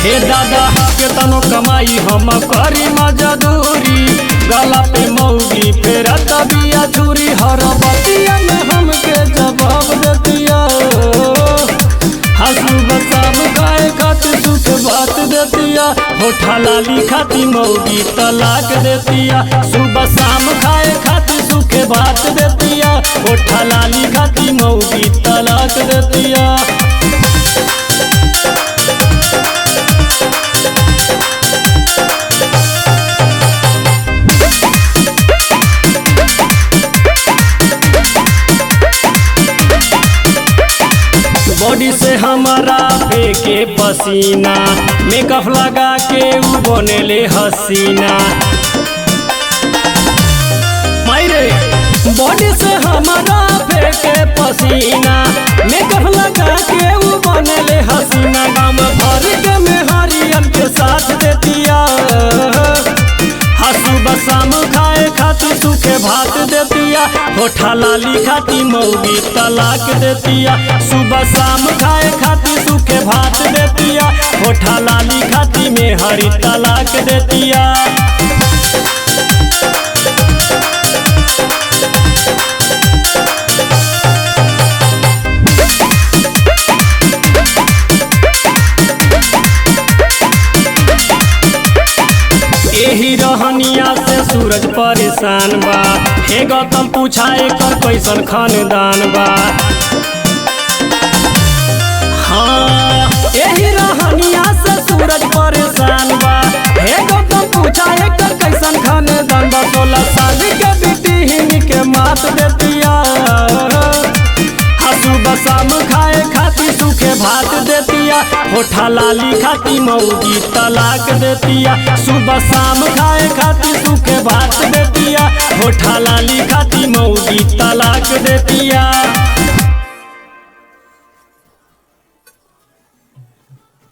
हे दादा के तनो कमाई हम करी मजदूरी, गला पे मौगी फेरा तबिया चूरी, हर बतिया में हमके जवाब देतिया। हंसू बसाब गाय खाती सुख बात देतिया, होठा लाली खाती मौगी तलाक देतिया। सुबह शाम खाए खाती सुख बात देतिया, होठा लाली खाती मौगी तलाक देतिया। बॉडी से हमारा फेंके पसीना, मेकअप लगा के उ बनेले हसीना। मायरे बॉडी से हमारा फेंके पसीना, मेकअप लगा के उ बनेले हसीना। गाँव भर के मेहरियन के साथ देतिया, हंसू बसाम खाए खाती सूखे भात देतिया, होठा लाली खाती मौगी तलाक देतिया। सुबह शाम खाए खाती सूखे भात देतिया, होठा लाली खाती में हरी तलाक देतिया। एही रहनिया से सूरज परेशान बा, हे गौतम पूछा एकर कैसन खानदान बा। हाँ एही रहनिया से सूरज परेशान बा, हे गौतम पूछा एकर कैसन खानदान बा। 16 साल के बेटी हिनी के मात देतिया, हंसू बसाम खाए खाती सूखे भात देतिया, होठा लाली खाती मौगी तलाक देतिया। सुबह शाम खाए खाती सूखे भात देतिया, होठा लाली खाती मौगी तलाक देतिया।